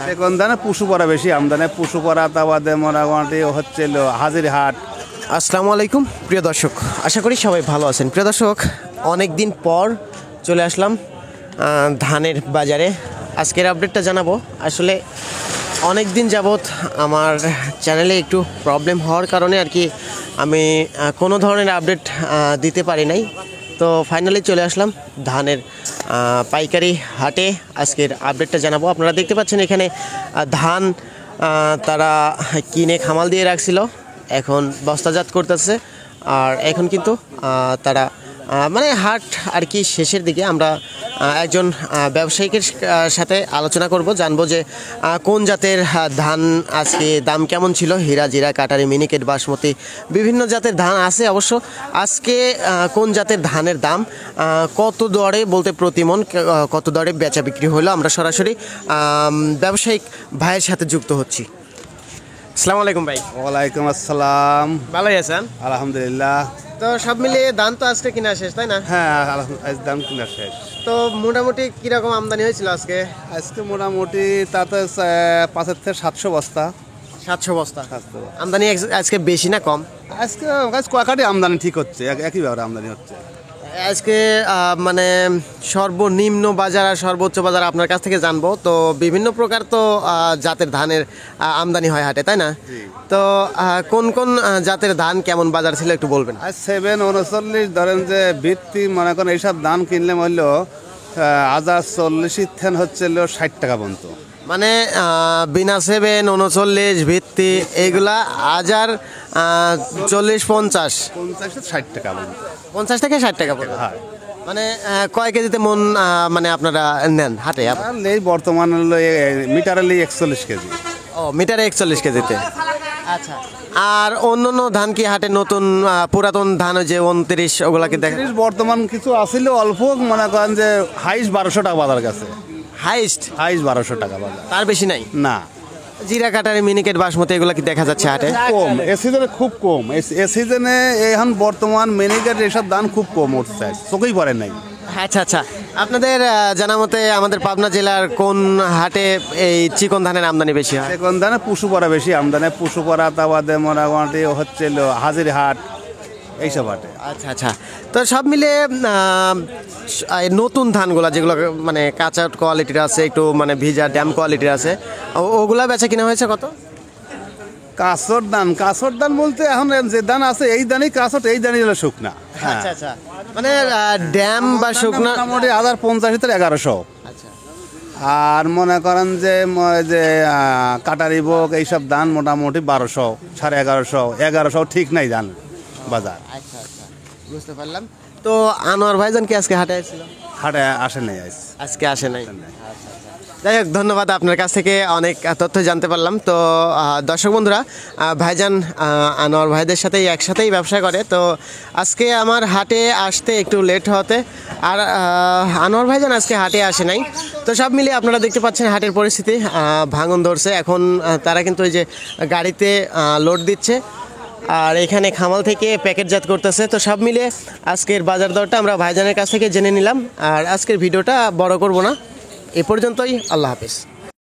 সেকন ধানে পুষু পড়া বেশি আমদানি, পুষু পড়া তা বাদে মোটামুটি হচ্ছিল হাজিরহাট। আসসালামু আলাইকুম প্রিয় দর্শক, আশা করি সবাই ভালো আছেন। প্রিয় দর্শক, অনেক দিন পর চলে আসলাম ধানের বাজারে। আজকের আপডেটটা জানাবো। আসলে অনেক দিন যাবৎ আমার চ্যানেলে একটু প্রবলেম হওয়ার কারণে আর কি আমি কোনো ধরনের আপডেট দিতে পারি নাই। তো ফাইনালি চলে আসলাম ধানের পাইকারি হাটে। আজকের আপডেটটা জানাবো। আপনারা দেখতে পাচ্ছেন এখানে ধান তারা কিনে খামাল দিয়ে রাখছিল, এখন বস্তাজাত করতেছে। আর এখন কিন্তু তারা মানে হাট আর কি শেষের দিকে। আমরা একজন ব্যবসায়িকের সাথে আলোচনা করব, জানবো যে কোন জাতের ধান আজকে দাম কেমন ছিল। হীরা, জিরা, কাটারি, মিনিকেট, বাসমতি বিভিন্ন জাতের ধান আছে অবশ্য। আজকে কোন জাতের ধানের দাম কত দরে বলতে প্রতিমন কত দরে বেচা বিক্রি হলো, আমরা সরাসরি ব্যবসায়িক ভাইয়ের সাথে যুক্ত হচ্ছি। আসসালামু আলাইকুম ভাই। ওয়ালাইকুম আসসালাম। ভালোই আছেন? আলহামদুলিল্লাহ। তো সব মিলিয়ে ধান তো আজকে কিনা শেষ, তাই না? হ্যাঁ, আজ দাম কিনা শেষ। তো মোটামুটি কিরকম আমদানি হয়েছিল আজকে? আজকে মোটামুটি তাতে 500 থেকে 700 বস্তা। 700 বস্তা আমদানি আজকে বেশি না কম? আজকে কয়েকটি আমদানি ঠিক হচ্ছে, একই ব্যাপারে আমদানি হচ্ছে আজকে। মানে সর্বনিম্ন বাজার আর সর্বোচ্চ বাজার আপনার কাছ থেকে জানবো। তো বিভিন্ন প্রকার তো জাতের ধানের আমদানি হয় হাটে, তাই না? তো কোন কোন জাতের ধান কেমন বাজার ছিল একটু বলবেন। আজ 739 ধরেন যে ভিত্তি মনে করেন এইসব ধান কিনলে হইল 1040 থেন হচ্ছিল 60 টাকা পর্যন্ত। মানে বিনা 739 ভিত্তি এগুলা 1040 50 50 60 টাকা পর্যন্ত। 50 থেকে 60 টাকা পড়বে। হ্যাঁ, মানে কয় কেজিতে মন মানে আপনারা নেন হাটে? এই বর্তমান হলো মিটারে 41 কেজি। ও, মিটারে 41 কেজিতে। আচ্ছা। আর অন্য ধান কি হাটে নতুন পুরাতন ধান যে 29 ওগুলাকে দেখেন? বর্তমান কিছু আসিল অল্প, মনে করেন যে হাইস্ট 1200 টাকা বাজার কাছে। হাইস্ট 1200 টাকা বাজার, তার বেশি নাই না। জিরা, কাটারি, মিনিকেট, বাসমতি এগুলা কি দেখা যাচ্ছে হাটে? কম, এ সিজনে খুব কম। এ সিজনে এখন বর্তমান মিনিকেট এসব দাম খুব কম উঠছে, চোখেই পড়ে নাই। আচ্ছা আচ্ছা। আপনাদের জানা মতে আমাদের পাবনা জেলার কোন হাটে এই চিকন ধানের আমদানি বেশি হয়? চিকন ধানে পুষু পড়া বেশি আমদানি, পুষু পড়া তা বাদে মোটামুটি হচ্ছিল হাজিরহাট এইসব হাটে। আচ্ছা আচ্ছা। তো সব মিলে নতুন ধানগুলা যেগুলো মানে কাঁচা কোয়ালিটির আছে, একটু মানে ভিজা ড্যাম কোয়ালিটির আছে, ওগুলা বেচা কিনা হয়েছে কত? কাঁচর ধান বলতে এখন যে ধান আছে এই ধানই কাঁচট, এই ধানই হলো শুকনা। আচ্ছা আচ্ছা। মানে ড্যাম বা শুকনা মোটামুটি 1050 থেকে 1100। আচ্ছা। আর মনে করেন যে কাটারি বোক এইসব ধান মোটামুটি 1200, 1150, 1100 ঠিক নাই ধান বাজার। আচ্ছা আচ্ছা, বুঝতে পারলাম। তো আনোয়ার ভাইজান কি আজকে হাটে আসছিল? হাটে আসে নাই, আজকে আসে নাই। যাই হোক, ধন্যবাদ। আপনার কাছ থেকে অনেক তথ্য জানতে পারলাম। তো দর্শক বন্ধুরা, ভাইজান আনোয়ার ভাইদের সাথেই একসাথেই ব্যবসা করে। তো আজকে আমার হাটে আসতে একটু লেট হতে, আর আনোয়ার ভাইজান আজকে হাটে আসে নাই। তো সব মিলিয়ে আপনারা দেখতে পাচ্ছেন হাটের পরিস্থিতি ভাঙন ধরছে। এখন তারা কিন্তু এই যে গাড়িতে লোড দিচ্ছে, আর এখানে খামাল থেকে প্যাকেটজাত করতেছে। তো সব মিলিয়ে আজকের বাজার দরটা আমরা ভাইজানের কাছ থেকে জেনে নিলাম। আর আজকের ভিডিওটা বড় করব না, এ পর্যন্তই। আল্লাহ হাফেজ।